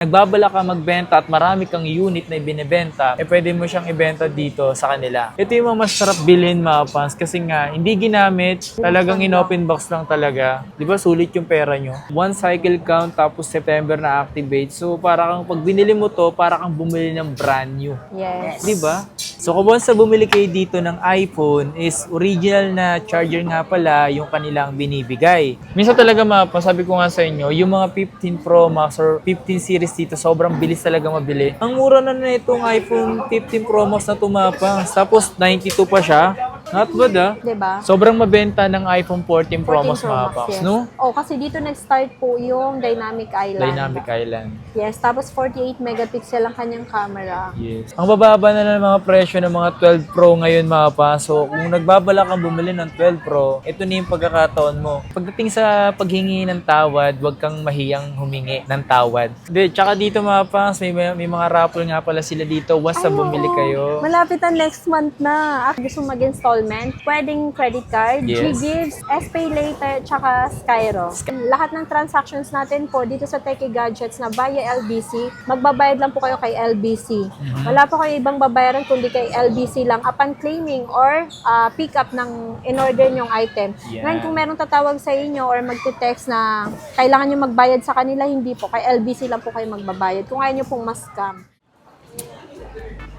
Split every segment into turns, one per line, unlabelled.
Nagbabala ka magbenta at marami kang unit na ibinebenta, pwede mo siyang ibenta dito sa kanila. Ito yung mga masarap bilhin mga pans kasi nga hindi ginamit, talagang in-open box lang talaga. Di ba sulit yung pera nyo? One cycle count tapos September na activate. So para kang pag binili mo to, para kang bumili ng brand new.
Yes.
Di ba? So kung once na bumili kayo dito ng iPhone, is original na charger nga pala yung kanilang binibigay. Minsan talaga sabi ko nga sa inyo, yung mga 15 Pro Max or 15 series dito, sobrang bilis talaga mabili. Ang mura na itong iPhone 15 Pro Max na tumapang. Tapos 92 pa siya. Not bad ah.
Diba?
Sobrang mabenta ng iPhone 14 Pro
14
Max mga
Max,
paps,
yes.
no?
Oh, kasi dito nag-start po yung Dynamic Island.
Dynamic Island.
Yes, tapos 48 megapixel ang kanyang camera.
Yes. Ang bababa na ng mga presyo ng mga 12 Pro ngayon mga pa. So, kung nagbabala kang bumili ng 12 Pro, ito na yung pagkakataon mo. Pagdating sa paghingi ng tawad, huwag kang mahiyang humingi ng tawad. Hindi, tsaka dito mga pa, may mga raffle nga pala sila dito once na bumili kayo.
Malapit ang next month na. At gusto mag-installment, pwedeng credit card,
Yes.
GGives, SPay Later, tsaka Skyro. Lahat ng transactions natin po dito sa Techie Gadgets na via LBC, magbabayad lang po kayo kay LBC. Wala po kayo ibang babayaran kundi kay LBC lang upon claiming or pick up ng in-order nyong item.
Yeah.
Ngayon kung merong tatawag sa inyo or magte-text na kailangan nyo magbayad sa kanila, hindi po. Kay LBC lang po kayo magbabayad. Kung ayaw nyo pong mas-scam.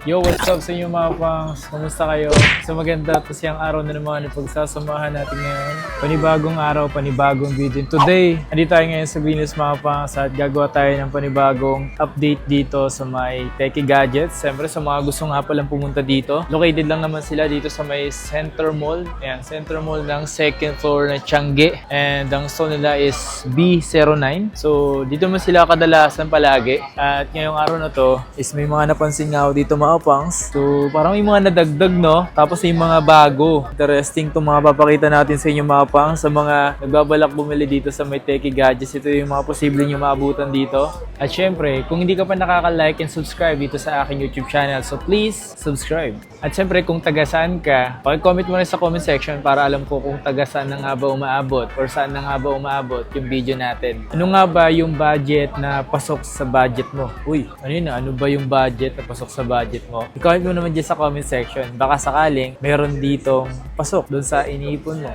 Yo, what's up sa inyo mga pangs? Kumusta kayo? So maganda to siyang araw na naman na pagsasamahan natin ngayon. Panibagong araw, panibagong video. Today, andito tayo ngayon sa Venus mga pangs at gagawa tayo ng panibagong update dito sa may Techie Gadgets. Siyempre sa mga gusto nga palang pumunta dito. Located lang naman sila dito sa may Center Mall. Ayan, Center Mall ng second floor na Tiangge. And ang store nila is B09. So dito mo sila kadalasan palagi. At ngayong araw na to is may mga napansin nga ako dito mga pangs. So, parang may mga nadagdag, no? Tapos may mga bago. Interesting itong mga papakita natin sa inyo mga pangs. Sa mga nagbabalak bumili dito sa may Techie Gadgets. Ito yung mga posible nyo maabutan dito. At syempre, kung hindi ka pa nakaka-like and subscribe dito sa aking YouTube channel, so please, subscribe. At syempre, kung taga-saan ka, pag-comment mo rin sa comment section para alam ko kung taga-saan na nga ba umaabot or saan na nga ba umaabot yung video natin. Ano nga ba yung budget na pasok sa budget mo? Uy, ano yun? Ano ba yung budget na pasok sa budget mo? I-comment mo naman dyan sa comment section. Baka sakaling meron ditong pasok doon sa iniipon mo.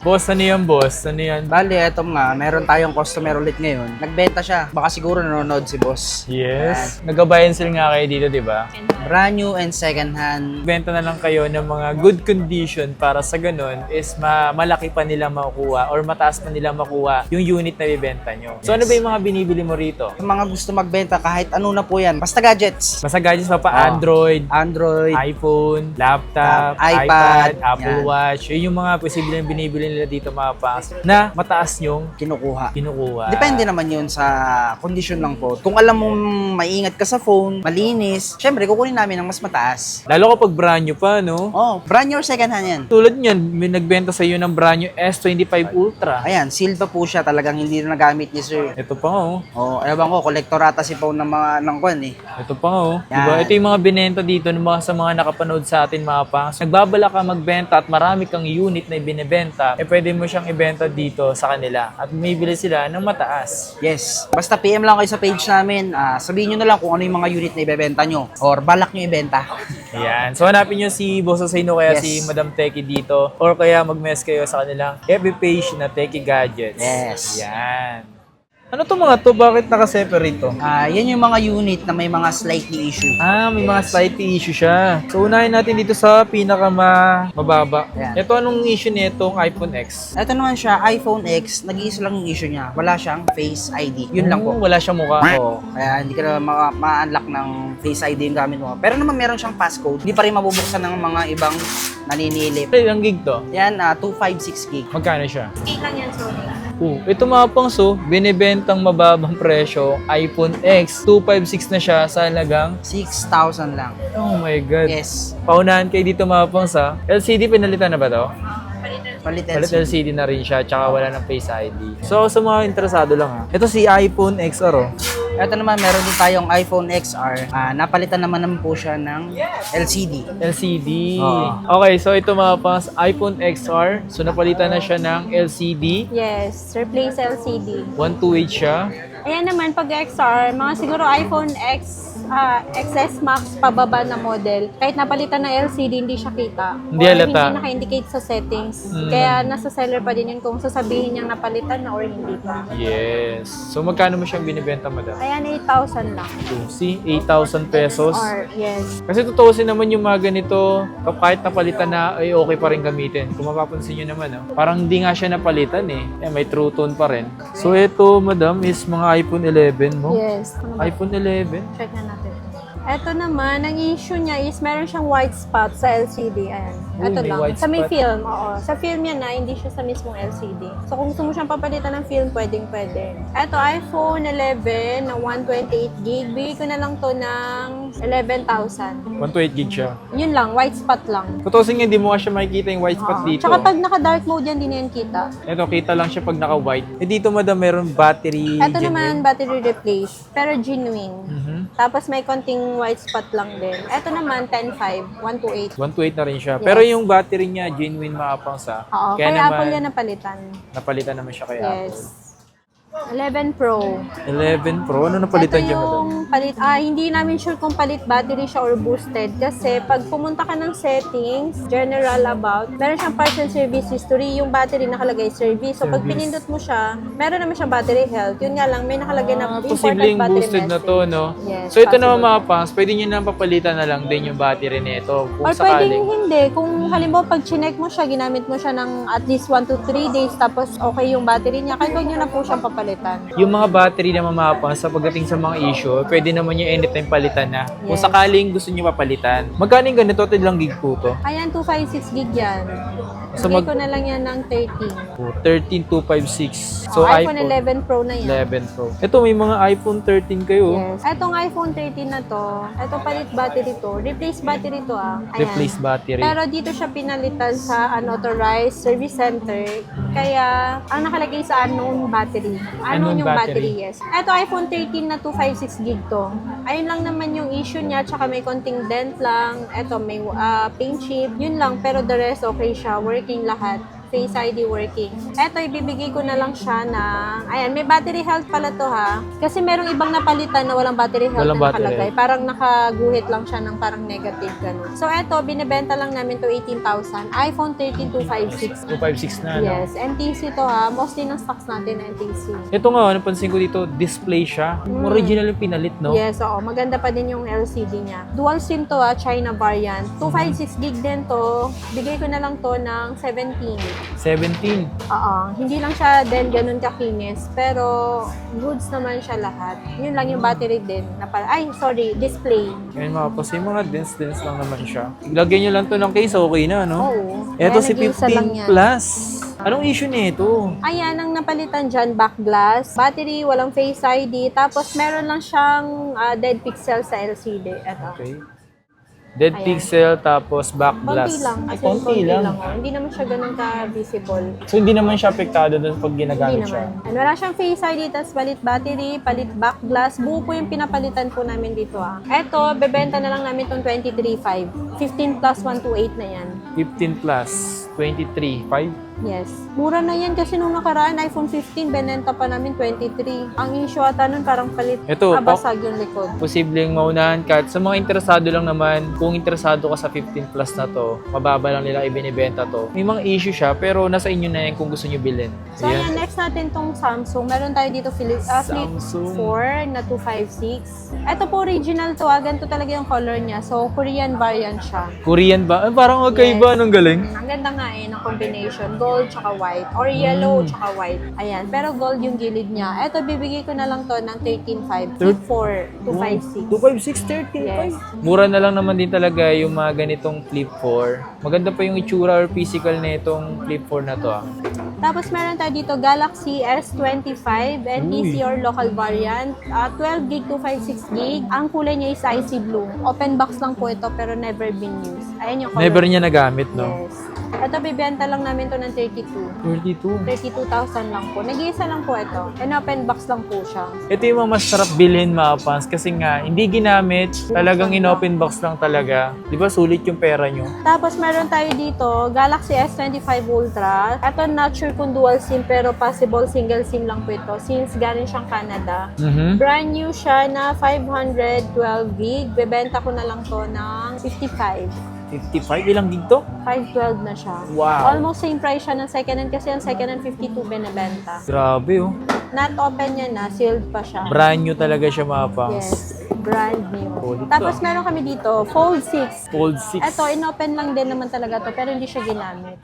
Boss, ano yan, boss? Ano yan?
Bali, eto nga, meron tayong customer ulit ngayon. Nagbenta siya. Baka siguro nanonood si boss.
Yes. Nag-buy and sell nga kayo dito, di ba?
Brand new and second hand.
Benta na lang kayo ng mga good condition para sa ganun is malaki pa nila makukuha or mataas pa nila makuha yung unit na bibenta nyo. So ano ba yung mga binibili mo rito?
Yung mga gusto magbenta kahit ano na po yan. Basta gadgets.
Basta gadgets pa Android,
Android.
iPhone, laptop,
iPad,
Apple
yan.
Watch. Yun yung mga posibleng binibili nila dito mga pangs na mataas yung
Kinukuha.
kinukuha.
Depende naman yun sa condition ng phone. Kung alam mong maingat ka sa phone, malinis, syempre kukunin namin ng mas mataas.
Lalo kapag brand new pa, no?
Oh, brand new or second hand yan.
Tulad niyan, may nagbenta sa iyo ng brand new S25 Ultra.
Ayan, sealed pa po siya. Talagang hindi na nagamit ni sir.
Ito pa nga, oh.
Oh, ewan ko, collector ata si phone ng mga ng kwan eh.
Ito pa nga, oh.
Yan.
Diba? Ito yung mga binenta dito ng mga sa mga nakapanood sa atin mga pangs. Nagbabala ka magbenta at marami kang unit na ibinebenta, pwede mo siyang ibenta dito sa kanila at bumibili sila ng mataas.
Yes. Basta PM lang kayo sa page namin. Sabihin nyo na lang kung ano yung mga unit na ibebenta nyo or balak nyo ibenta.
Ayan. So hanapin nyo si Boss Osino kaya
Yes.
si Madam Techie dito or kaya mag-mess kayo sa kanilang FB page na Techie Gadgets.
Yes.
Yan. Ano to mga to? Bakit naka-separate to?
Yan yung mga unit na may mga slightly issue.
May mga slight issue siya. So, unahin natin dito sa mababa.
Ayan.
Ito, anong issue nitong iPhone X?
Ito naman siya, iPhone X, nag-iisa lang yung issue niya. Wala siyang Face ID. Yun lang po.
Wala siyang mukha.
Oo. Kaya hindi ka na ma-unlock ng Face ID yung gamit mo. Pero naman meron siyang passcode. Hindi pa rin mabubuksan ng mga ibang naninilip.
Ilang gig to?
Yan, 256 gig.
Magkano siya?
8 lang yan, sorry.
Ito mga pangso, binibentang mababang presyo, iPhone X, 256 na siya sa halagang
6,000 lang.
oh my God.
Yes.
Paunahan kayo dito mga pangsa. LCD pinalitan na ba to?
Palit
Palit
LCD.
LCD na rin siya, tsaka wala ng Face ID. So sa mga interesado lang ha. Ito si iPhone XR oh.
Ito naman, meron din tayong iPhone XR. Napalitan naman po siya ng LCD.
LCD.
Oo.
Okay, so ito mga pangs, iPhone XR. So napalitan na siya ng LCD.
Yes, replace LCD.
128 siya.
Ayan naman, pag XR, mga siguro iPhone XS Max pababa na model. Kahit napalitan ng LCD, hindi siya kita.
Hindi
Or
halata.
hindi naka-indicate sa settings. Kaya nasa seller pa din yun kung sasabihin niyang napalitan na or hindi pa.
Yes. So, magkano mo siyang binibenta, madam?
Ayan, 8,000 lang.
See, 8,000 pesos.
Or, yes.
Kasi tutuusin naman yung mga ganito, kahit napalitan na, ay okay pa rin gamitin. Kung mapapansin nyo naman, parang hindi nga siya napalitan eh. May true tone pa rin. So, ito, madam, is mga iPhone 11 mo.
Yes. Ano ba?
iPhone 11?
Check na natin. Ito naman, ang issue niya is meron siyang white spot sa LCD. Ayan.
Uy,
Ito
may
lang.
white
Sa may
spot.
film, oo. Sa film yan na, hindi siya sa mismong LCD. So kung gusto mo siyang papalitan ng film, pwedeng pwede. Ito, iPhone 11 na 128GB. Bigay ko na lang to ng 11,000.
128 gig siya.
Yun lang, white spot lang.
Tutuusin nga, hindi mo nga siya makikita yung white spot
Oo.
dito.
Tsaka pag naka-dark mode yan, di na yan kita.
Ito, kita lang siya pag naka-white. Eh, dito, madam, meron battery.
Ito
genuine.
naman, battery replace. Pero genuine.
Mhm.
Tapos may konting white spot lang din. Ito naman, 10.5, 128.
128 na rin siya.
Yes.
Pero yung battery niya, genuine maapang sa.
Oo, kaya Apple yan napalitan.
Napalitan naman siya kay Apple.
Yes. 11 Pro.
11 Pro? Ano napalitan
Ito
dyan, madam?
yung palit, hindi namin sure kung palit battery siya or boosted. Kasi pag pumunta ka ng settings, general about, meron siyang parts and service history. Yung battery nakalagay service. So pag
Service.
pinindot mo siya, meron naman siyang battery health. Yun nga lang, may nakalagay na important
Posibleng
battery
boosted na
message.
to, no?
Yes,
So ito naman
possible.
mga pangs, pwede nyo na papalitan na lang din yung battery nito. Kung
Or pwedeng
sakaling.
hindi. Kung halimbawa pag chinek mo siya, ginamit mo siya ng at least 1 to 3 days, tapos okay yung battery niya, kahit huwag nyo na po siyang papalitan.
Yung mga battery na mamapang sa pagdating sa mga issue, pwede naman yung anytime palitan na. Kung
Yes.
sakaling gusto nyo papalitan. Magkano yung ganito? Ito lang gig po to.
Ayan, 256 gig yan.
So,
Bigay ko na lang yan ng 13.
13256. So
iPhone 11 Pro na yan.
11 Pro. Ito may mga iPhone 13 kayo.
Yes. Etong iPhone 13 na to, eto palit battery to. Replace battery to Ayan.
Replace battery.
Pero dito siya pinalitan sa unauthorized service center. Kaya, ang nakalagay sa unknown battery.
Unknown
Unknown yung
battery.
battery, yes. Eto iPhone 13 na 256 gig to. Ayun lang naman yung issue niya, tsaka may konting dent lang. Eto, may paint chip. Yun lang, pero the rest okay siya. Working lahat. Face ID working. Eto, ibibigay ko na lang siya na, ayan, may battery health pala to ha. Kasi merong ibang napalitan na walang battery health
Walang
na
battery.
nakalagay. Parang nakaguhit lang siya ng parang negative ganun. So eto, binibenta lang namin to 18,000. iPhone 13 256.
256 na, no?
Yes, NTC to ha. Mostly ng stocks natin NTC.
Ito nga, napansin ko dito, display siya. Original yung pinalit, no?
Yes, oo. Maganda pa din yung LCD niya. Dual SIM to ha, China variant. 256 gig din to. Bigay ko na lang to ng 17.
17.
Oo. Hindi lang siya din ganun kakinis, pero goods naman siya lahat. Yun lang yung battery din. Display.
Ngayon mga kasi mga dense lang naman siya. Ilagay nyo lang to ng case, okay na, no?
Oo.
Ito si
Nag-iisa lang
15
yan.
Plus. Anong issue nito?
Ayan, ang napalitan dyan, back glass, battery, walang Face ID, tapos meron lang siyang dead pixel sa LCD. Ito.
Okay. Dead
Ayan.
pixel, tapos back glass.
Konti lang.
Ay,
As in,
konti lang.
Oh. Hindi naman siya ganun ka-visible.
So, hindi naman siya apektado doon pag
Hindi
ginagamit siya.
naman. And wala siyang Face ID, tapos palit battery, palit back glass. Buo po yung pinapalitan po namin dito Eto, bebenta na lang namin itong 23.5. 15 plus 128 na yan.
15 plus, 23.5.
Yes. Mura na yan kasi nung nakaraan, iPhone 15, benenta pa namin 23. Ang issue ata nun parang palit,
Ito,
basag yung likod.
Posibleng maunahan ka. At sa mga interesado lang naman, kung interesado ka sa 15 plus na to, mababa lang nila ibinibenta to. May mga issue siya, pero nasa inyo na yan kung gusto nyo bilhin.
So, ayan, next natin tong Samsung. Meron tayo dito Flip
Samsung.
4 na 256. Ito po original to Ganito talaga yung color niya. So, Korean variant siya.
Korean ba? Parang magkaiba.
Yes.
Anong galing?
Ang ganda nga ng combination. Gold tsaka white. Or yellow tsaka white. Ayan. Pero gold yung gilid niya. Ito, bibigay ko na lang to ng 13.5. Flip 4, 256.
256, 13.5.
Yes.
Mura na lang naman din talaga yung mga ganitong Flip 4. Maganda pa yung itsura or physical na itong Flip 4 na to
Tapos meron tayo dito Galaxy S25 NTC or local variant. 12 gig to 56 gig. Ang kulay niya is icy blue. Open box lang po ito pero never been used. Ayan yung color.
Never niya nagamit, no?
Yes. Ito, bibenta lang namin to ng 32.
32.
32,000 lang po. Nag-iisa lang po ito. And open box lang po siya.
Ito yung mga masarap bilhin, mga pans, kasi nga, hindi ginamit, talagang in-open box lang talaga. Di ba, sulit yung pera nyo?
Tapos meron tayo dito, Galaxy S25 Ultra. Ito not sure kung dual SIM pero possible single SIM lang po ito since galing siyang Canada. Brand new siya na 512 gig. Bebenta ko na lang to ng 55.
55, ilang gig to?
512 na siya.
Wow.
Almost same price siya ng second hand kasi ang second hand 52 binibenta.
Grabe, oh.
Not open yan na, sealed pa siya.
Brand new talaga siya, mga pans.
Yes, brand new.
Solid
Tapos
to.
meron kami dito, Fold 6.
Fold 6.
Ito, in-open lang din naman talaga to pero hindi siya ginamit.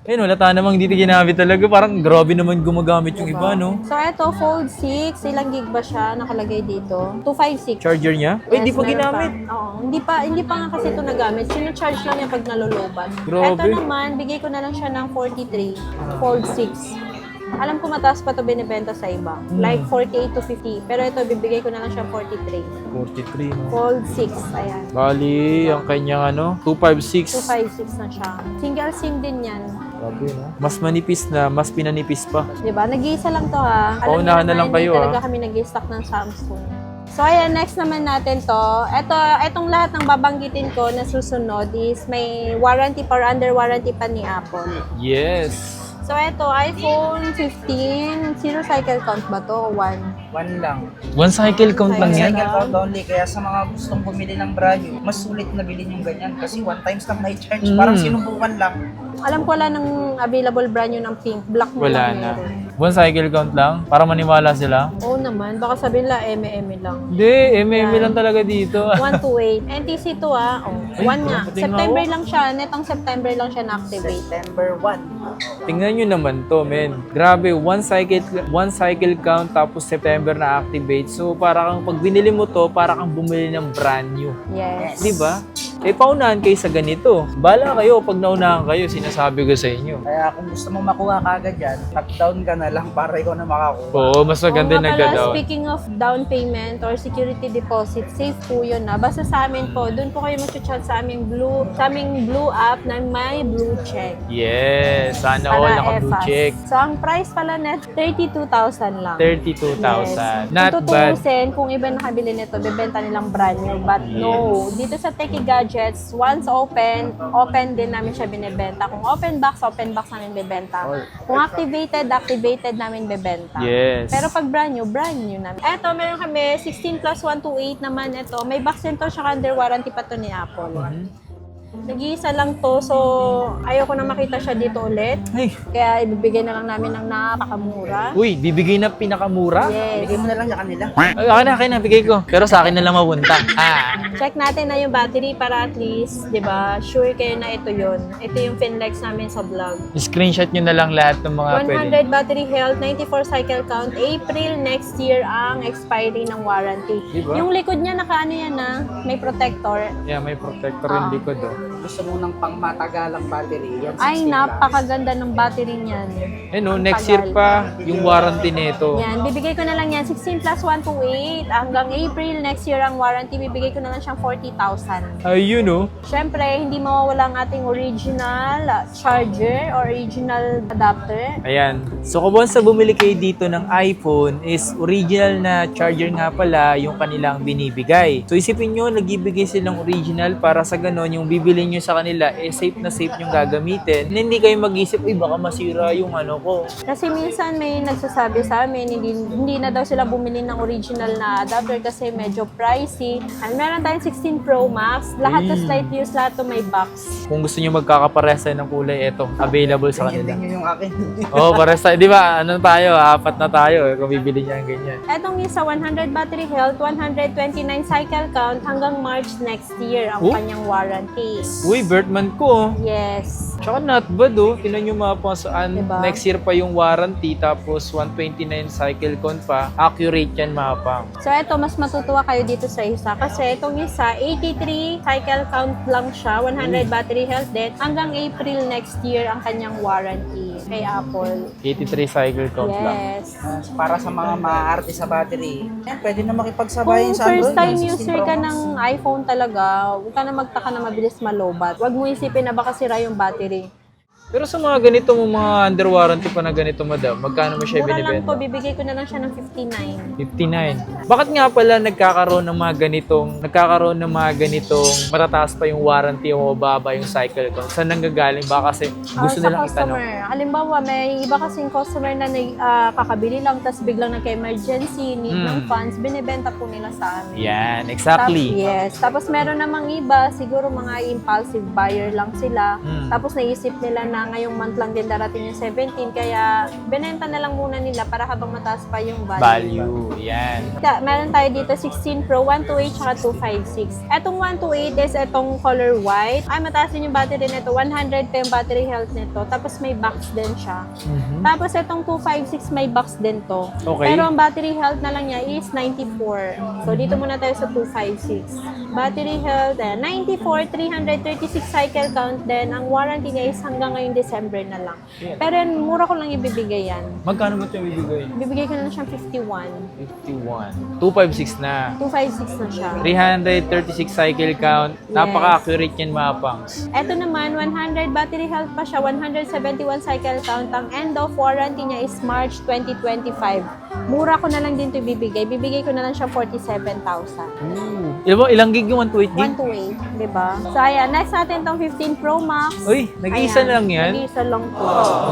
Ayun, wala tayo namang dito ginamit talaga. Parang grabe naman gumagamit yung iba, no?
So, ito, Fold 6. Ilang gig ba siya nakalagay dito? 256.
Charger niya? Ay, hindi pa
meron
ginamit.
pa. Oo, hindi pa nga kasi ito nagamit. Sinacharge lang niya pag nalolobat.
Grabe.
Ito naman, bigay ko na lang siya ng 43. Fold 6. Alam ko mataas pa ito binibenta sa iba. Like 48 to 50. Pero ito, bibigay ko na lang siya 43.
43, no?
Fold 6. Ayan.
Bali, ang kanyang 256.
256 na siya. Single SIM din yan.
Grabe, no? Mas manipis na, mas pinanipis pa.
Diba? Nag-iisa lang to ha. Alam
Paunahan
niyo
na lang
naman,
kayo,
hindi talaga
ha?
kami nag-stock ng Samsung. So ayan, next naman natin to. Itong lahat ng babanggitin ko na susunod is may warranty or under warranty pa ni Apple.
Yes.
So ito, iPhone 15. Zero cycle count ba to? O 1?
One lang.
One cycle count lang yan?
Cycle count only. Kaya sa mga gustong bumili ng brand new, mas sulit na bilhin yung ganyan. Kasi one times lang na i-charge. Parang sinubukan lang.
Alam ko wala ng available brand new ng pink. Black mo
Wala
lang
na.
meron.
One cycle count lang? Para maniwala sila?
Oo naman. Baka sabihin lang, eme lang.
Hindi, MM lang talaga dito.
128. NTC to ah. Oh,
Ay,
1 nga.
tingnan
September
mo.
lang siya. Netong September lang siya na-activate.
September 1.
Tingnan nyo naman to, men. Grabe, one cycle count tapos September na activate. So, para kang pag binili mo to, para kang bumili ng brand new.
Yes.
Di ba? Eh, paunahan kayo sa ganito. Bala kayo, pag naunahan kayo, sinasabi ko sa inyo.
Kaya kung gusto mo makuha kagad yan, top-down ka na lang para ikaw na makakuha.
Oo, mas maganda
Oo nga pala,
nagda-down.
speaking of down payment or security deposit, safe po yun na. Basta sa amin po, doon po kayo mag-chat sa aming blue app na may blue check.
Yes, sana all
Para
naka-blue
EFAS.
check.
So, ang price pala net, 32,000 lang.
32,000. Not
Kung
bad.
tutuusin, kung iba nakabili nito, bebenta nilang brand new. But no, dito sa Techie Gadgets, once open din namin siya binibenta. Kung open box namin bebenta. Kung activated namin bebenta.
Yes.
Pero pag brand new namin. Eto, meron kami 16 plus 128 naman ito. May box din to, siya under warranty pa to ni Apple. Nag-iisa lang to, so ayoko na makita siya dito ulit.
Ay,
Kaya ibibigay na lang namin ng napakamura.
uy, bibigay na pinakamura?
Yes.
Bigay mo na lang niya kanila.
Ay, akin na, bigay ko. Pero sa akin na lang mapunta. Ah.
Check natin na yung battery para at least, di ba, sure kayo na ito yun. Ito yung Finlex namin sa vlog.
Screenshot nyo na lang lahat ng mga pwede.
100 battery health, 94 cycle count. April next year ang expiry ng warranty.
Diba?
Yung likod niya, nakaano yan na, may protector.
Yeah, may protector yung likod, oh.
Gusto mo ng pangmatagalang battery, yan 16
Ay,
lang.
napakaganda ng battery niyan.
Eh no, next year pa yung warranty nito.
Yan, bibigay ko na lang yan. 16 plus 128. Hanggang April next year ang warranty, bibigay ko na lang siyang 40,000.
Ayun, oh.
Siyempre, hindi mawawala ang ating original charger, original adapter.
Ayan. So kung once na bumili kayo dito ng iPhone is original na charger nga pala yung kanilang binibigay. So isipin nyo, nagibigay silang original para sa ganon yung bibili nyo sa kanila eh safe na safe yung gagamitin. And hindi kayo mag-isip, ay baka masira yung ano ko.
Kasi minsan may nagsasabi sa amin, hindi na daw sila bumili ng original na adapter kasi medyo pricey. And meron tayong 16 Pro Max. Lahat to slight use, lahat to may box.
Kung gusto nyo magkakapares tayo ng kulay, eto, available sa
Ganyan
kanila.
din yun yung akin.
Oh, pares tayo. Di ba? Ano tayo? Apat na tayo kung bibili niya ang ganyan.
Etong isa, 100 battery health, 129 cycle count hanggang March next year ang
Oh?
kanyang warranty.
Uy, Bertman ko, oh.
Yes.
Tsaka not bad, oh. Tinan nyo mga pasaan.
Diba?
Next year pa yung warranty, tapos 129 cycle count pa. Accurate yan, mga pang.
So ito, mas matutuwa kayo dito sa isa kasi itong isa, 83 cycle count lang siya, 100 battery health din. Hanggang April next year ang kanyang warranty. kay Apple.
83 cycle count lang.
Yes.
Para sa mga maaarte sa battery, pwede na
Kung
makipagsabayan sa
first
Android.
time
yung 16
user
Pro
ka
Max.
ng iPhone talaga, huwag ka na magtaka na mabilis malobat. Huwag mo isipin na baka sira yung battery.
Pero sa mga ganito mo, mga under warranty pa na ganito, madam, magkano mo siya
Mura lang po,
binibenta?
bibigay ko na lang siya ng 59.
59. Bakit nga pala nagkakaroon ng mga ganitong matataas pa yung warranty o mababa yung cycle count? Saan nanggagaling? Baka kasi gusto
Sa
nilang
customer.
itanong.
Halimbawa, may iba kasing customer na kakabili lang, tapos biglang nagka-emergency, need ng funds, binibenta po nila sa amin.
Yan, exactly.
Yes. Tapos meron namang iba, siguro mga impulsive buyer lang sila. Tapos naisip nila na ngayong month lang din darating yung 17, kaya binenta na lang muna nila para habang mataas pa yung value.
Yan.
Meron tayo dito 16 Pro, 128 tsaka 256. Etong 128 is etong color white. Ay, mataas din yung battery nito. 100 pa yung battery health nito. Tapos may box din siya. Tapos etong 256 may box din to.
Okay.
Pero ang battery health na lang niya is 94. So dito muna tayo sa 256. Battery health, 94, 336 cycle count. Then ang warranty niya is hanggang ngayong December na lang. Pero yan, mura ko lang ibibigay yan.
Magkano mo ito ibibigay?
Bibigay ko na lang siyang 51.
51. 256 na.
256 na siya.
336 cycle count. Napaka-accurate yan, mga pangs.
Ito naman, 100 battery health pa siya, 171 cycle count. Ang end of warranty niya is March 2025. Mura ko na lang din ito ibibigay. Bibigay ko na lang siya 47,000.
Ilang gig yung 128 gig?
128, di ba? So, ayan. Next natin itong 15 Pro Max.
Uy, nag-iisa
Ayan,
lang yan?
Nag-iisa lang po.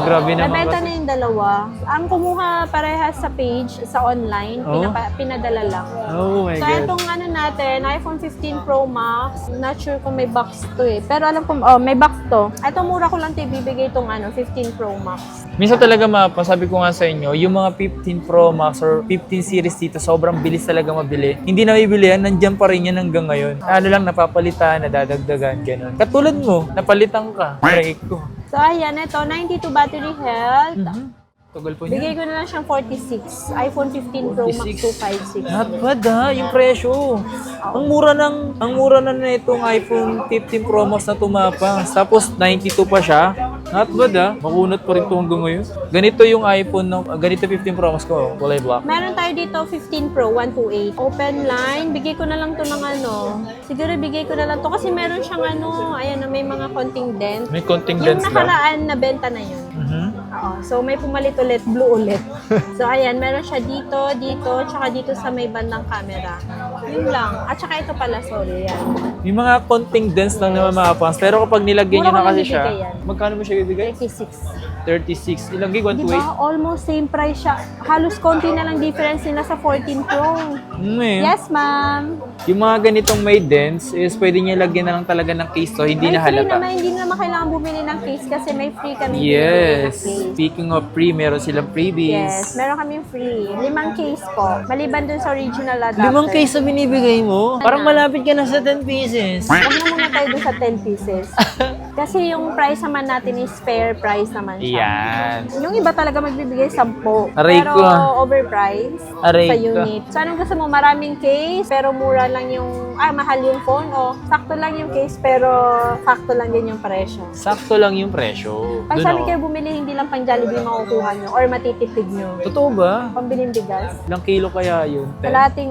Grabe naman
Nabenta
kasi.
na yung dalawa. Ang kumuha parehas sa page, sa online,
Oh?
pinadala lang.
Oh my
So,
God.
itong ano natin, iPhone 15 Pro Max, not sure kung may box to eh. Pero alam ko, may box to. Ito, mura ko lang ito ibibigay itong 15 Pro Max.
Minsan talaga sabi ko nga sa inyo, yung mga 15 Pro Max or 15 series dito, sobrang bilis talaga mabili. Hindi na mabili yan, nandyan pa rin yan hanggang ngayon. Ano lang, napapalitan, nadadagdagan, gano'n. Katulad mo, napalitan ka. Break ko.
So, ayan, ito, 92 battery health.
Tagal po
Bigay
niya.
ko na lang siyang 46. iPhone 15 Pro Max 256.
Not bad ha, yung presyo. Ang mura na itong iPhone 15 Pro Max na tumapang. Tapos 92 pa siya. Not bad ha. Makunat pa rin ito hanggang ngayon. Ganito yung iPhone, ganito 15 Pro Max ko. Kulay black.
Meron tayo dito 15 Pro 128. Open line. Bigay ko na lang to ng siguro bigay ko na lang to kasi meron siyang ayan na may mga konting dent.
May konting
Yung
dents lang.
nakaraan na benta na yun. Oo. So may pumalit ulit, blue ulit. So ayan, meron siya dito, tsaka dito sa may bandang camera. Yun lang. At tsaka ito pala, sorry, yan.
May mga konting dents lang naman mga pants. Pero kapag nilagyan nyo
Mura
na
ko
kasi
lang
siya,
bibigay yan.
magkano mo siya bibigay?
36.
36. Ilang gig?
Di ba? Almost same price siya. Halos konti na lang difference nila sa 14 Pro. Yes, ma'am.
Yung mga ganitong may dents is pwede nyo lagyan na lang talaga ng case to, hindi
May
na
free
halata.
naman, hindi naman kailangan bumili ng case kasi may free kami binibili ng
Yes.
case.
Speaking of free, meron silang freebies.
Yes, meron kaming free. 5 case po. Maliban dun sa original adapter.
5 case na binibigay mo? Parang malapit ka na sa 10 pieces.
Huwag na muna tayo dun sa 10 pieces. Kasi yung price naman natin is fair price naman siya.
Yan.
Yung iba talaga magbibigay 10.
Aray
pero
ko.
overpriced
Aray
sa
ko.
unit. So anong gusto mo? Maraming case pero mura lang yung, mahal yung phone o sakto lang yung case pero sakto lang din yung presyo.
Sakto lang yung presyo.
Pag
Dun
sabi
ako.
kayo bumili, hindi lang pang Jollibee makukuha nyo or matitipid nyo.
Totoo ba?
Pambiling bigas.
Ilang kilo kaya yun? 10?
Kalating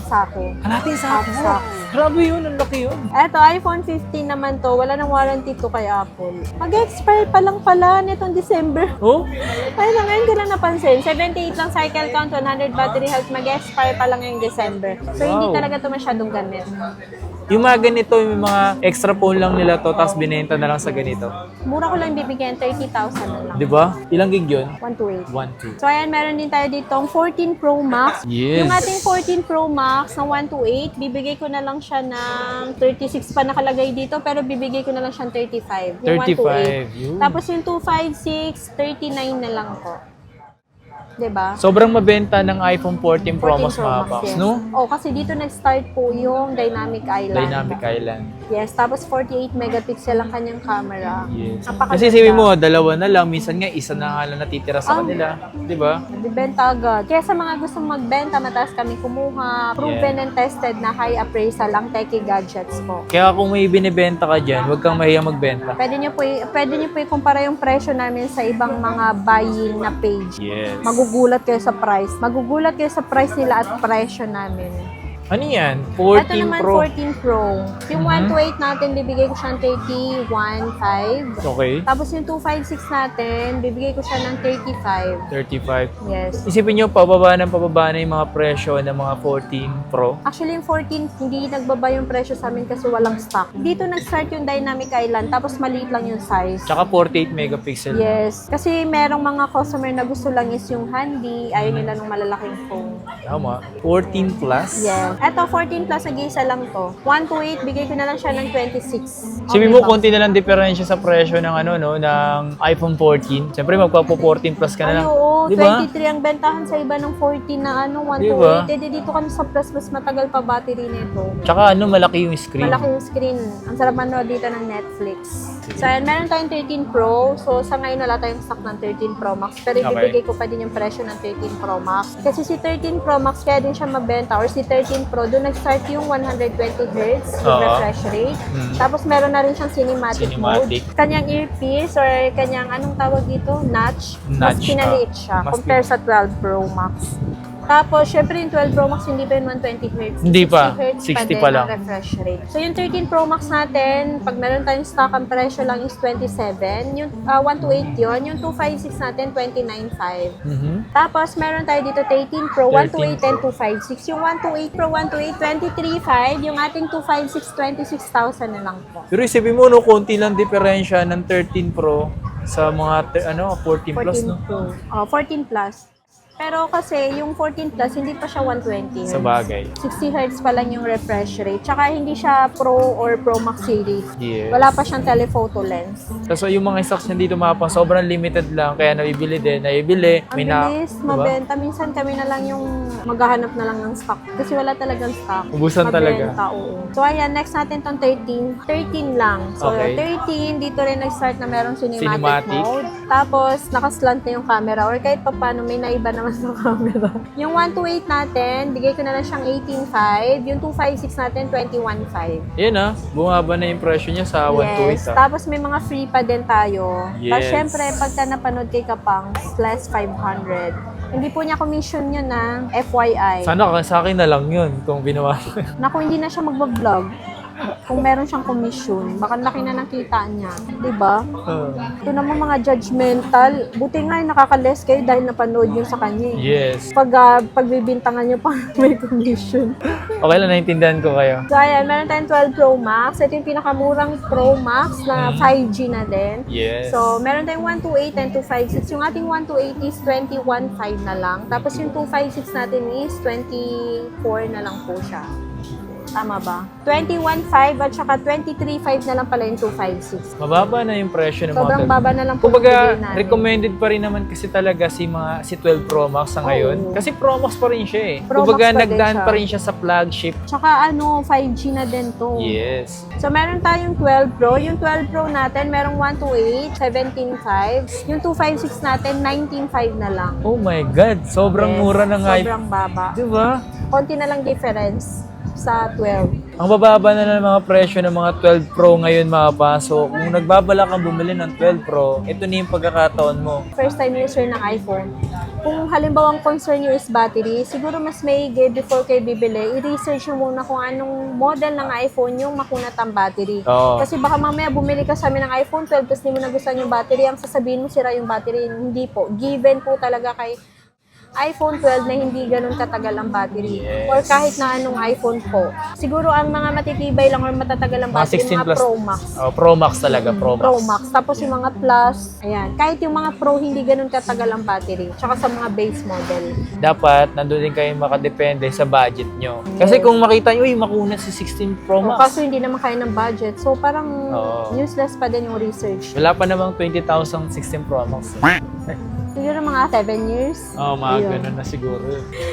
sako.
Kalating sako.
Sako.
Grabe yun, ang laki yun.
Eto, iPhone 15 naman to. Wala nang warranty to kay Apple. Mag-expire pa lang pala nitong December.
Oh?
Ay, na ngayon ko lang napansin. 78 lang cycle count, 100 battery health. Mag-expire pa lang ngayong December. So, hindi
Wow.
talaga to masyadong gamit.
Yung mga ganito, yung mga extra phone lang nila to, tapos binenta na lang sa ganito.
Mura ko lang bibigyan, 30,000 na lang.
Di ba? Ilang gig yun?
128.
1, 2.
So, ayan, meron din tayo dito 14 Pro Max.
Yes.
Yung ating 14 Pro Max na 128, bibigay ko na lang siya ng 36 pa nakalagay dito, pero bibigay ko na lang siyang 35. Yung
35.
128.
Yun.
Tapos yung 256, 39 na lang po. 'Diba?
Sobrang mabenta ng iPhone 14 Pro Max mga Paps,
yes.
no?
Oh, kasi dito nag-start po yung Dynamic Island.
Dynamic Island.
Yes, tapos 48 megapixel ang kanyang camera.
Yes.
Napakaganda.
Kasi sabi mo, dalawa na lang, minsan nga isa na nga lang natitira sa kanila, 'di ba?
Nagbibenta agad. Kaya sa mga gustong magbenta, mataas kami kumuha. Proven and tested na high appraisal ang Techie Gadgets po.
Kaya kung may binibenta ka diyan, huwag kang mahiya magbenta.
Pwede niyo po ikumpara yung presyo namin sa ibang mga buying na page.
Yes.
Magugulat kayo sa price. Magugulat kayo sa price nila at presyo namin.
Ano yan?
Ito
14
naman
Pro.
14 Pro. Yung 128 natin, bibigay ko siyang 31.5.
Okay.
Tapos yung 256 natin, bibigay ko siya ng 35.
35.
Yes.
Isipin nyo, pababa na yung mga presyo ng mga 14 Pro.
Actually, yung 14, hindi nagbaba yung presyo sa amin kasi walang stock. Dito nag-start yung Dynamic Island, tapos maliit lang yung size.
Tsaka 48 megapixel.
Yes. Kasi merong mga customer na gusto lang is yung handy, ayaw nila ng malalaking phone.
Tama. 14 plus.
Yes. Eto, 14 plus, nag-iisa lang to. 128, bigay ko na lang siya ng 26.
Sabi mo, konti na lang diferensya sa presyo ng ng iPhone 14. Siyempre, magpapo 14 plus ka na
Ay,
lang.
oo,
Diba?
23 ang bentahan sa iba ng 14 na 128.
Diba?
Dito kami sa plus, mas matagal pa battery nito.
Tsaka malaki yung screen.
Malaki yung screen. Ang sarap manood dito ng Netflix. So, ayan, meron tayong 13 Pro. So, sa ngayon wala tayong stock ng 13 Pro Max. Pero
Okay.
ibibigay ko pa din yung presyo ng 13 Pro Max. Kasi si 13 Pro Max, kaya din siya mabenta. Or si 13 Pro, doon nag-start yung 120 Hz yung
Oo.
refresh rate. Tapos, meron na rin siyang cinematic
Cinematic.
mode. Kanyang earpiece or kanyang, anong tawag dito? Notch. Mas
Notch,
pinaliit siya
mas
compare sa 12 Pro Max. Tapos, syempre yung 12 Pro Max, hindi pa yung 120 Hz.
Hindi pa.
60 Hz
60
din
pa lang.
ang refresh rate. So, yung 13 Pro Max natin, pag meron tayong stock, ang presyo lang is 27. Yung 128 yun. Yung 256 natin, 29.5. Tapos, meron tayo dito 13 Pro, 128 and 256. Yung 128 Pro, 128, 23.5. Yung ating 256, 26,000 na lang po.
Pero isipin mo, no, konti lang diferensya ng 13 Pro sa mga 14 plus,
14
no?
Pro. 14 plus. Pero kasi yung 14 plus, hindi pa siya 120 Hz.
Sa bagay.
60 Hz pa lang yung refresh rate. Tsaka hindi siya Pro or Pro Max series.
Yes.
Wala pa siyang telephoto lens.
Tapos yung mga stocks niya dito mapa, sobrang limited lang. Kaya nabibili din. Nabibili.
Ang bilis, mabenta. Minsan kami na lang yung maghahanap na lang ng stock. Kasi wala talagang stock.
Ubusan talaga.
Mabenta, oo. So ayan, next natin tong 13. 13 lang. So
Okay.
13, dito rin nag-start na merong
Cinematic.
mode. Tapos, nakaslant na yung camera. Or kahit pa paano, may naiba naman sa camera. Yung 128 natin, bigay ko na lang siyang 18.5. Yung 256 natin, 21.5.
Yan bumaba na yung presyo niya sa 128.
Yes. Tapos may mga free pa din tayo.
Yes.
Tapos syempre, pagka napanood kay Kapang, less 500. Hindi po niya commission yun na FYI.
Sana sa akin na lang yun kung binawa ko.
Naku, hindi na siya magbablog. Kung meron siyang commission, baka laki na ng kita niya. Diba? Ito naman mga judgmental. Buti nga nakaka-less kayo dahil napanood nyo sa kanya.
Yes.
Pagbibintangan nyo pa may commission.
Okay lang, naintindihan ko kayo.
So ayan, meron tayong 12 Pro Max. Ito yung pinakamurang Pro Max na 5G na din.
Yes.
So, meron tayong 128 and 256. Yung ating 128 is 21.5 na lang. Tapos yung 256 natin is 24 na lang po siya. Tama ba? 21.5 at saka 23.5 na lang pala yung 256.
Mababa na yung presyo ng
Sobrang
mga
baba na lang po.
Kumbaga,
bibili natin.
recommended pa rin naman kasi talaga si 12 Pro Max sa ngayon.
Oo.
Kasi Pro Max pa rin siya eh.
Pro
Kumbaga,
Max pa din
nagdaan
siya.
pa rin siya sa flagship.
Tsaka 5G na din to.
Yes.
So, meron tayong 12 Pro. Yung 12 Pro natin, merong 128, 17.5. Yung 256 natin, 19.5 na lang.
Oh my God, sobrang
Yes,
mura na nga.
Sobrang baba.
Diba?
Konti na lang difference sa 12.
Ang bababa na ng mga presyo ng mga 12 Pro ngayon mga pa. So, kung nagbabala kang bumili ng 12 Pro, ito na yung pagkakataon mo.
First time user ng iPhone. Kung halimbawa ang concern nyo is battery, siguro mas maigi before kayo bibili, i-research nyo muna kung anong model ng iPhone yung makunat ang battery.
Oo.
Kasi baka mamaya bumili ka sa amin ng iPhone 12 tapos hindi mo nagustuhan yung battery, ang sasabihin mo sira yung battery. Hindi po. Given po talaga kay iPhone 12 na hindi ganun katagal ang battery.
Yes.
Or kahit na anong iPhone po. Siguro ang mga matitibay lang or matatagal ang
Mga
battery,
16
mga
plus.
Pro Max.
Oh, Pro Max talaga, Pro Max.
Pro Max. Tapos yung mga Plus, ayan. Kahit yung mga Pro, hindi ganun katagal ang battery. Tsaka sa mga base model.
Dapat, nandun din kayo makadepende sa budget nyo. Kasi kung makita nyo, makunat si 16 Pro
O,
Max.
kaso hindi naman kaya ng budget. So parang
Oo.
useless pa din yung research.
Wala pa namang 20,000 16 Pro Max.
Siguro mga 7 years.
Oh, mga
Ayun.
ganun na siguro.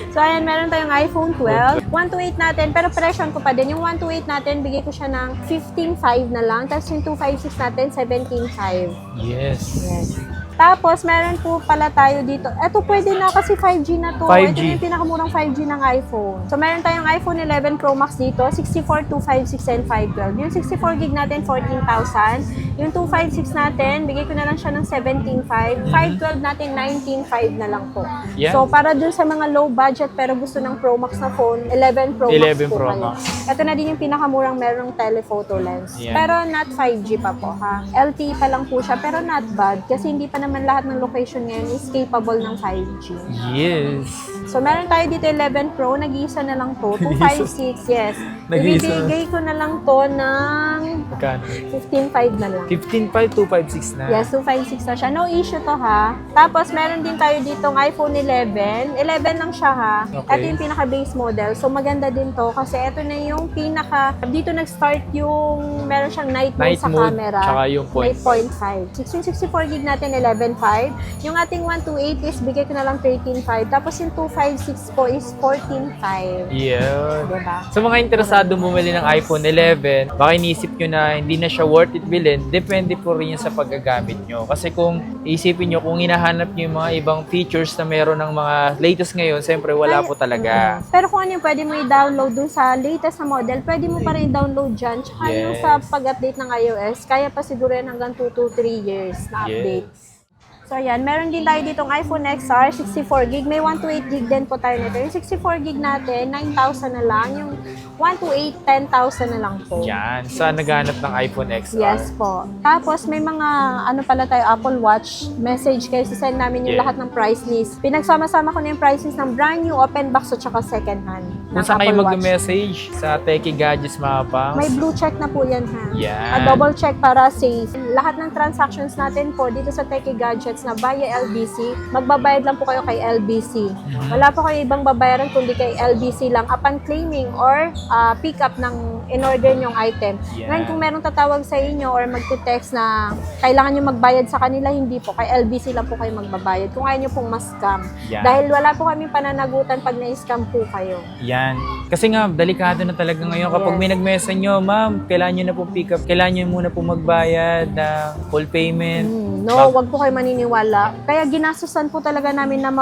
So, ayan, meron tayong iPhone 12. 128 natin, pero presyon ko pa din. Yung 128 natin, bigay ko siya ng 15.5 na lang. Tapos yung 256 natin, 17.5.
Yes.
Yes. Tapos, meron po pala tayo dito. Eto, pwede na kasi 5G na to.
5G.
Ito na yung pinakamurang 5G ng iPhone. So, meron tayong iPhone 11 Pro Max dito. 64, 256, and 512. Yung 64 gig natin, 14,000. Yung 256 natin, bigay ko na lang siya ng 17.5. 512 natin, 19.5 na lang po.
Yeah.
So, para dun sa mga low budget pero gusto ng Pro Max na phone, 11 Pro Max
11
po
Pro
kayo.
Max.
Ito na din yung pinakamurang merong telephoto lens.
Yeah.
Pero not 5G pa po ha. LTE pa lang po siya pero not bad kasi hindi pa naman lahat ng location ngayon is capable ng 5G.
Yes.
So meron tayo dito 11 Pro, nag-iisa na lang to. 256, yes.
Nag-iisa.
Ibibigay ko na lang to ng
Magkano?
15.5 na lang.
15.5, 256 na.
Yes, 256 na siya. No issue to ha. Tapos meron din tayo ditong iPhone 11. 11 lang siya ha.
Okay.
Ito yung pinaka-base model. So maganda din to kasi ito na yung pinaka... Dito nag-start yung... Meron siyang night mode
Night
sa
mode,
camera.
tsaka yung point
May 0.5. Yung 64 gig natin, 11.5. Yung ating 128 is bigay ko na lang 13.5. Tapos yung 256 po is 14.5.
Yeah.
Diba?
Sa mga interesado bumili ng iPhone 11, baka inisip nyo na hindi na siya worth it bilhin, depende po rin yun sa paggagamit nyo. Kasi kung isipin nyo, kung hinahanap nyo yung mga ibang features na meron ng mga latest ngayon, siyempre wala po talaga.
Pero kung ano yung pwede mo i-download dun sa latest na model, pwede mo pa rin i-download dyan. Tsaka yung
Yes.
sa pag-update ng iOS, kaya pa siguro yan hanggang 2 to 3 years na update.
Yes.
So ayan, meron din tayo ditong iPhone XR, 64 gig. May 128 gig din po tayo nito. Yung 64 gig natin, 9,000 na lang. Yung 128, 10,000 na lang po.
Yan. Sa naghanap ng iPhone XR.
Yes po. Tapos may mga ano pala tayo, Apple Watch message kayo. Sisend namin yung
Yeah.
lahat ng price list. Pinagsama-sama ko na yung price list ng brand new, open box at saka second hand.
Kung
ng
saan kayo
Apple Watch.
mag-message sa Techie Gadgets mga pangs.
May blue check na po yan ha.
Yan.
Double check para safe. Lahat ng transactions natin po dito sa Techie Gadgets na via LBC, magbabayad lang po kayo kay LBC. Wala po kayo ibang babayaran kundi kay LBC lang upon claiming or pick up ng in-order nyong item.
Yeah.
Ngayon kung merong tatawag sa inyo or magte-text na kailangan nyo magbayad sa kanila, hindi po. Kay LBC lang po kayo magbabayad kung ayaw nyo pong ma-scam.
Yeah.
Dahil wala po kaming pananagutan pag na-scam po kayo.
Yan. Kasi nga, delikado na talaga ngayon. Kapag
Yes.
may nag-message nyo, ma'am, kailangan nyo na po pick up, kailangan nyo muna po magbayad ng full payment.
No, wag po kayo maniniwala. Kaya ginastusan po talaga namin na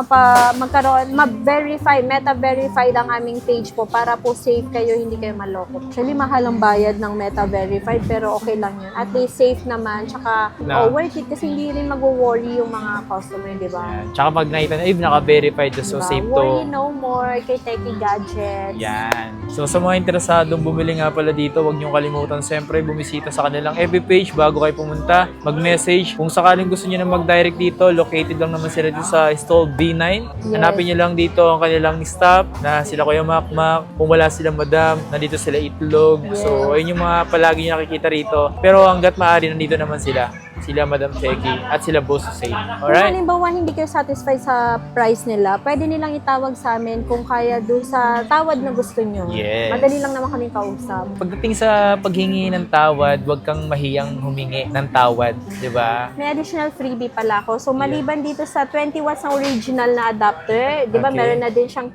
magkaroon, ma-verify, meta-verified ang aming page po para po safe kayo, hindi kayo maloko. Actually, mahal ang bayad ng meta-verified pero okay lang yun. At least safe naman, tsaka worth it kasi hindi rin mag-worry yung mga customer, di ba?
Yan. Tsaka pag nakita na, naka-verified na, so
Diba?
safe
Worry
to.
no more kay Techie Gadgets.
Yan. So sa mga interesadong bumili nga pala dito, huwag niyong kalimutan siyempre bumisita sa kanilang FB page bago kayo pumunta, mag-message. Kung sakaling gusto niyo na mag-direct dito, located lang naman sila dito sa stall B9.
Yes.
Hanapin niyo lang dito ang kanilang staff na sila Kuya Makmak. Kung wala sila madam, nandito sila Itlog.
Yes.
So ayun yung mga palagi niyo nakikita rito. Pero hanggat maaari nandito naman sila. Sila Madam Techie at sila Boss Hussein.
Kung
Alright?
halimbawa hindi kayo satisfied sa price nila, pwede nilang itawag sa amin kung kaya doon sa tawad na gusto nyo.
Yes.
Madali lang naman kami kausap.
Pagdating sa paghingi ng tawad, huwag kang mahiyang humingi ng tawad, di ba?
May additional freebie pala ako. So, maliban dito sa 20 watts na original na adapter, di ba,
Okay.
meron na din siyang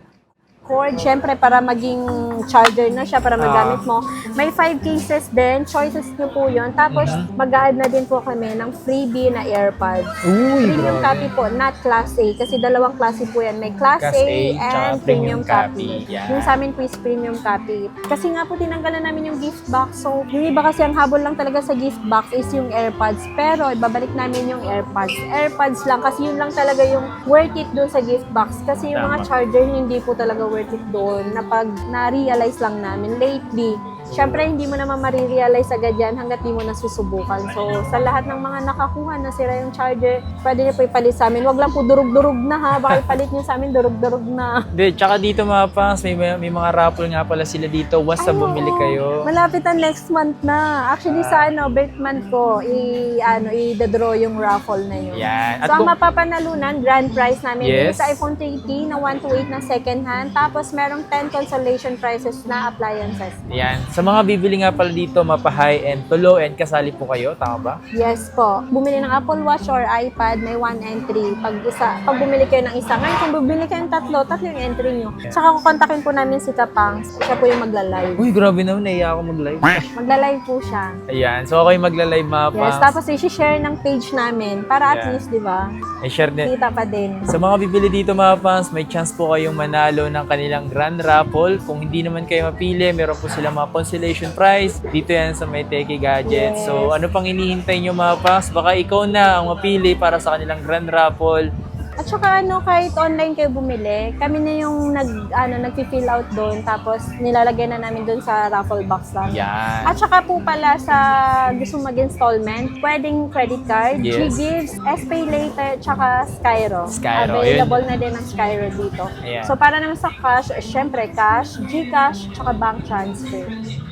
cord, syempre para maging charger na siya, para magamit mo. May 5 cases din, choices nyo po yun. Tapos, mag-a-add na din po kami ng freebie na AirPods.
Uy,
Premium copy po, not Class A. Kasi dalawang klase po yan. May Class
Class
A,
A, tsaka
and
premium
Premium
copy.
copy.
Yan.
Yung sa amin po is Premium copy. Kasi nga po, tinanggalan namin yung gift box. So, yung iba kasi ang habol lang talaga sa gift box is yung AirPods. Pero, ibabalik namin yung AirPods. AirPods lang kasi yun lang talaga yung worth it doon sa gift box. Kasi yung mga
Tama.
charger, hindi po talaga worth it doon. Na pag na-realize lang namin lately, syempre hindi mo naman marirealize agad yan hanggat di mo nasusubukan. So, sa lahat ng mga nakakuha na sira yung charger, pwede niyo po ipalit sa amin. Wag lang po durug-durug na ha. Baka ipalit niyo sa amin durug-durug na.
Hindi, tsaka dito mga pangs, may mga raffle nga pala sila dito. Basta
Ay,
bumili
oo.
kayo.
Malapit ang next month na. Actually sa birth month ko, i-draw yung raffle na yun.
Yan. At
So, ang
kung,
mapapanalunan, grand prize namin
Yes.
is sa iPhone 30 na 128 na second hand. Tapos, merong 10 consolation prizes na appliances.
yan. Sa mga bibili nga pala dito, mapa high-end to low-end, kasali po kayo, tama ba?
Yes po. Bumili ng Apple Watch or iPad, may 1 entry. Pag bumili kayo ng isa. Ngayon, kung bumili kayo ng tatlo yung entry nyo. Tsaka kukontakin po namin si Kapang. Siya po yung magla-live.
Uy, grabe naman, naiya ako mag-live.
Magla-live po siya.
Ayan, so ako yung magla-live mga
Yes,
pangs.
tapos i-share ng page namin para at
Yeah.
least, di ba,
I-share din.
kita pa din.
Sa mga bibili dito mga fans, may chance po kayong manalo ng kanilang grand raffle. Kung hindi naman kayo mapili, meron po silang mga consolation prize. Dito yan sa may Techie Gadgets.
Yes.
So ano pang hinihintay nyo mga fans? Baka ikaw na ang mapili para sa kanilang grand raffle.
At saka kahit online kayo bumili, kami na yung nag-fill out doon, tapos nilalagay na namin doon sa raffle box namin.
Yan.
At saka po pala sa gusto mag-installment, pwedeng credit card,
Yes.
GGives, SPay Later, tsaka Skyro.
Skyro,
Available na din ang Skyro dito.
Ayan.
So para naman sa cash, syempre cash, GCash, tsaka bank transfer.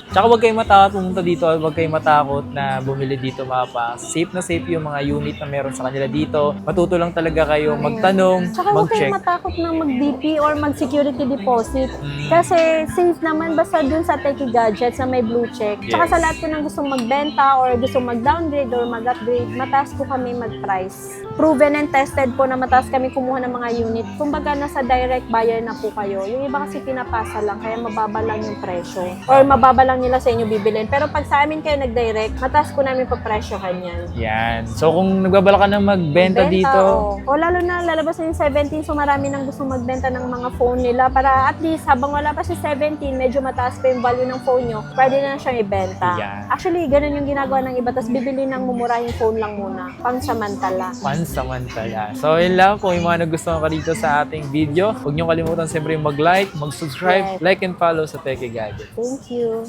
Tsaka huwag kayong matakot pumunta dito, huwag kayong matakot na bumili dito mga fans. Safe na safe yung mga unit na meron sa kanila dito. Matuto lang talaga kayo magtanong,
Tsaka huwag
mag-check.
kayong matakot na mag-DP or mag-security deposit.
Mm.
Kasi safe naman basta dun sa Techie Gadgets na may blue check. Tsaka
Yes.
sa lahat po ng gustong magbenta or gustong mag-downgrade or mag-upgrade, mataas po kami mag-price. Proven and tested po na mataas kami kumuha ng mga unit. Kumbaga nasa direct buyer na po kayo. Yung iba kasi pinapasa lang, kaya mababa lang yung presyo. Or mababa lang nila sa inyo bibilin. Pero pag sa amin kayo nag-direct, mataas po namin papresyohan yan.
Yan. So kung nagbabala ka ng magbenta dito,
O lalo na lalabas na yung 17, so marami nang gusto magbenta ng mga phone nila para at least habang wala pa si 17, medyo mataas pa yung value ng phone nyo, pwede na siyang ibenta.
Yeah.
Actually, ganun yung ginagawa ng iba, tapos bibili ng mumurahing phone lang muna, pang samantala.
pansamantala. So yun lang, kung yung mga nagustuhan ka dito sa ating video, huwag niyo kalimutan siyempre mag-like, mag-subscribe,
Yes.
like and follow sa Techie Gadget.
Thank you.